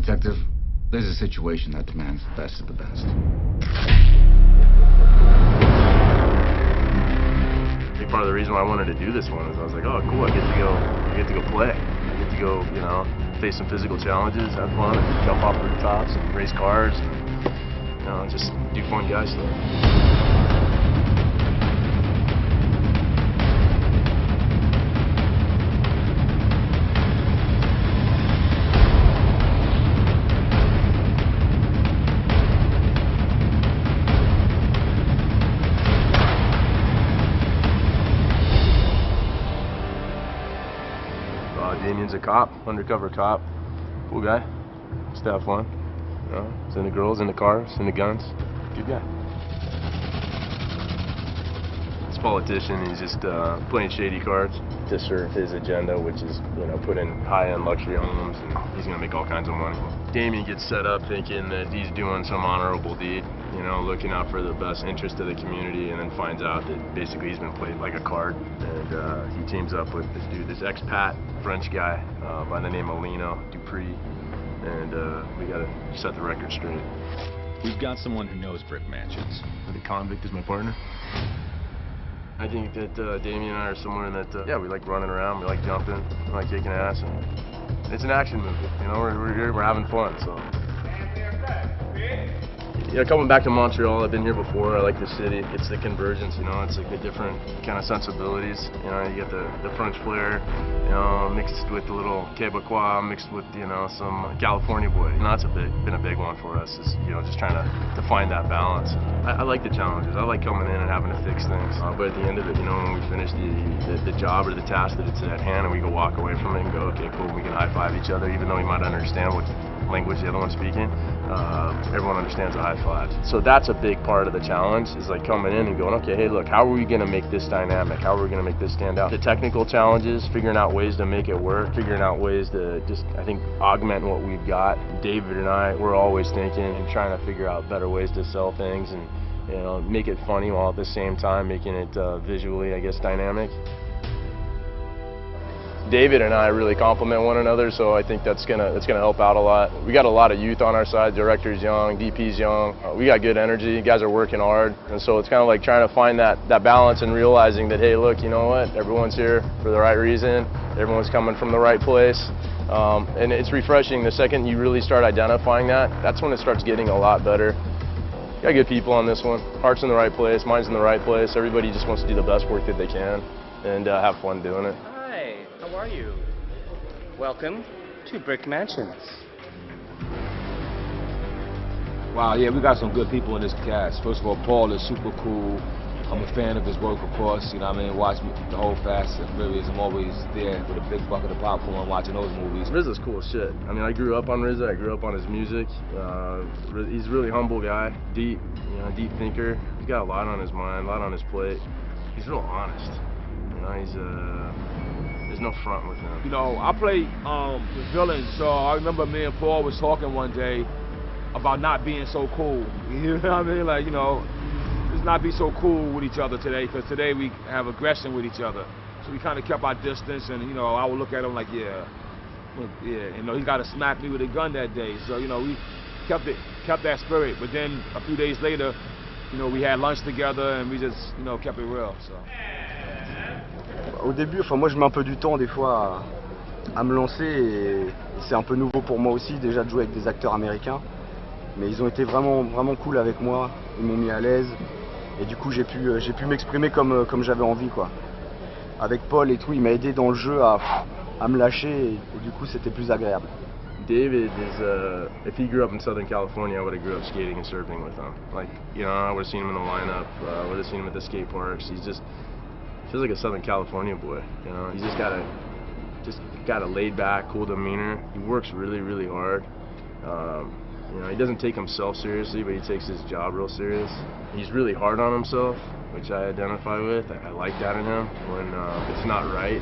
Detective, there's a situation that demands the best of the best. Big part of the reason why I wanted to do this one is I was like, oh, cool, I get to go play. I get to go, you know, face some physical challenges, have fun, jump off rooftops, and race cars, and, you know, just do fun guy stuff. Damien's a cop, undercover cop, cool guy, just have fun, you know, it's into girls, into cars, into guns, good guy. This politician, he's just playing shady cards to serve his agenda, which is, you know, put in high-end luxury homes, and he's gonna make all kinds of money. Damien gets set up thinking that he's doing some honorable deed, you know, looking out for the best interest of the community, and then finds out that basically he's been played like a card, and he teams up with this dude, this expat French guy by the name of Lino, and we gotta set the record straight. We've got someone who knows brick mansions. The convict is my partner. I think that Damien and I are somewhere that, yeah, we like running around, we like jumping, we like kicking ass, and it's an action movie, you know, we're here, we're having fun, so. Yeah, coming back to Montreal, I've been here before. I like the city. It's the convergence, you know. It's like the different kind of sensibilities. You know, you get the French flair, you know, mixed with a little Quebecois, mixed with, you know, some California boy. And that's been a big one for us. Is, you know, just trying to find that balance. I like the challenges. I like coming in and having to fix things. But at the end of it, you know, when we finish the job or the task that it's at hand, and we go walk away from it and go, okay, cool, we can high five each other, even though we might understand what language the other one's speaking. Everyone understands the high fives. So that's a big part of the challenge, is like coming in and going, okay, hey, look, how are we going to make this dynamic? How are we going to make this stand out? The technical challenges, figuring out ways to make it work, figuring out ways to just, I think, augment what we've got. David and I, we're always thinking and trying to figure out better ways to sell things and, you know, make it funny while at the same time making it visually, I guess, dynamic. David and I really complement one another, so I think that's gonna help out a lot. We got a lot of youth on our side. Director's young, DP's young. We got good energy. You guys are working hard, and so it's kind of like trying to find that balance and realizing that, hey, look, you know what? Everyone's here for the right reason. Everyone's coming from the right place, and it's refreshing. The second you really start identifying that, that's when it starts getting a lot better. Got good people on this one. Heart's in the right place, mind's in the right place. Everybody just wants to do the best work that they can and have fun doing it. How are you? Welcome to Brick Mansions. Wow, yeah, we got some good people in this cast. First of all, Paul is super cool. I'm a fan of his work, of course. You know what I mean? Watch the whole Fast and Furious. I'm always there with a big bucket of popcorn watching those movies. RZA's cool as shit. I mean, I grew up on RZA. I grew up on his music. He's a really humble guy, deep, you know, deep thinker. He's got a lot on his mind, a lot on his plate. He's real honest. You know, he's there's no front with him. You know, I play the villain, so I remember me and Paul was talking one day about not being so cool. You know what I mean? Like, you know, let's not be so cool with each other today, because today we have aggression with each other. So we kind of kept our distance, and, you know, I would look at him like, yeah, you know, he got to smack me with a gun that day. So, you know, we kept that spirit. But then a few days later, you know, we had lunch together, and we just, you know, kept it real. So. Au début, enfin moi je mets un peu du temps des fois à me lancer et c'est un peu nouveau pour moi aussi déjà de jouer avec des acteurs américains, mais ils ont été vraiment cool avec moi, ils m'ont mis à l'aise et du coup j'ai pu m'exprimer comme j'avais envie quoi. Avec Paul et tout, il m'a aidé dans le jeu à me lâcher et du coup c'était plus agréable. David is, if he grew up in Southern California, I would have grew up skating and surfing with him. Like, you know, I would have seen him in the lineup, would have seen him at the skate parks. He's just feels like a Southern California boy, you know. He's just got a laid back, cool demeanor. He works really, really hard. You know, he doesn't take himself seriously, but he takes his job real serious. He's really hard on himself, which I identify with. I like that in him. When it's not right,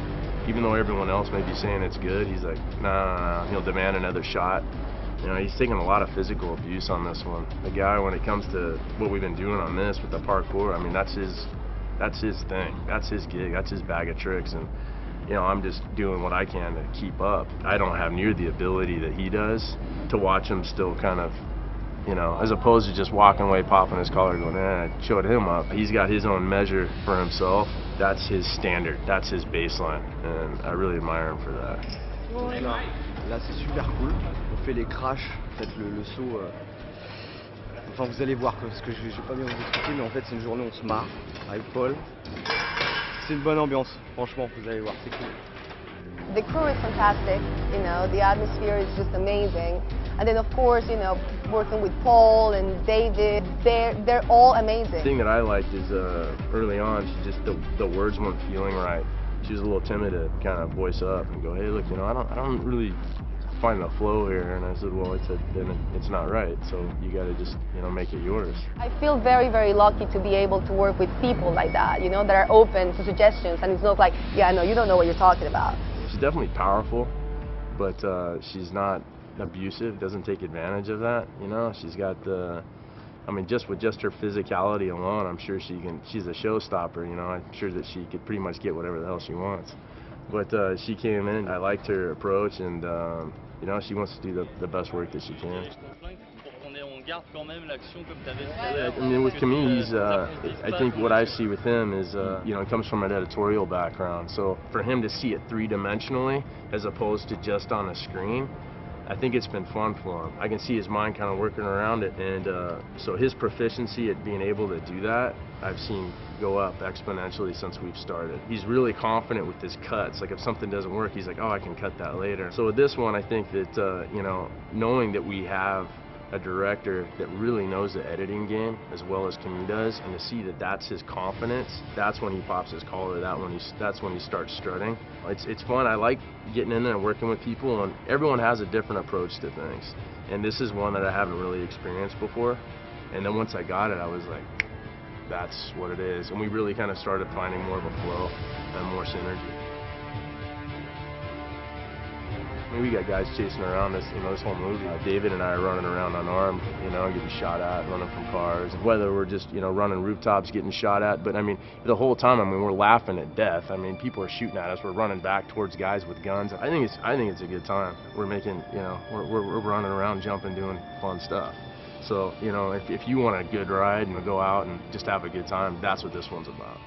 even though everyone else may be saying it's good, he's like, nah. He'll demand another shot. You know, he's taking a lot of physical abuse on this one. The guy, when it comes to what we've been doing on this with the parkour, I mean, that's his thing. That's his gig. That's his bag of tricks. And you know, I'm just doing what I can to keep up. I don't have near the ability that he does to watch him still kind of, you know, as opposed to just walking away, popping his collar, going, I showed him up. He's got his own measure for himself. That's his standard. That's his baseline. And I really admire him for that. Donc là c'est super cool. On fait les crashs, faites le saut. Enfin, vous allez voir, parce que je vais pas bien vous expliquer, mais en fait, c'est une journée où on se marre avec Paul. C'est une bonne ambiance, franchement, vous allez voir, c'est cool. The crew is fantastic, you know, the atmosphere is just amazing. And then of course, you know, working with Paul and David, they're all amazing. The thing that I liked is early on, she just, the words weren't feeling right. She was a little timid to kind of voice up and go, hey, look, you know, I don't really find a flow here. And I said, well, it's not right, so you got to just, you know, make it yours. I feel very, very lucky to be able to work with people like that, you know, that are open to suggestions, and it's not like, yeah, no, you don't know what you're talking about. She's definitely powerful, but she's not abusive, doesn't take advantage of that, you know. She's got the, I mean, just with her physicality alone, I'm sure she's a showstopper, you know. I'm sure that she could pretty much get whatever the hell she wants. But she came in, I liked her approach, and you know, she wants to do the best work that she can. I mean, with Camille, he's, I think what I see with him is, you know, he comes from an editorial background, so for him to see it three-dimensionally as opposed to just on a screen, I think it's been fun for him. I can see his mind kind of working around it, and so his proficiency at being able to do that, I've seen go up exponentially since we've started. He's really confident with his cuts. Like if something doesn't work, he's like, oh, I can cut that later. So with this one, I think that, you know, knowing that we have a director that really knows the editing game as well as Camille does, and to see that that's his confidence, that's when he pops his collar, that's when he starts strutting. It's fun. I like getting in there and working with people, and everyone has a different approach to things, and this is one that I haven't really experienced before. And then once I got it, I was like, that's what it is, and we really kind of started finding more of a flow and more synergy. I mean, we got guys chasing around us, you know, this whole movie. David and I are running around unarmed, you know, getting shot at, running from cars. Whether we're just, you know, running rooftops, getting shot at, but I mean, the whole time, I mean, we're laughing at death. I mean, people are shooting at us. We're running back towards guys with guns. I think it's a good time. We're making, you know, we're running around, jumping, doing fun stuff. So, you know, if you want a good ride and go out and just have a good time, that's what this one's about.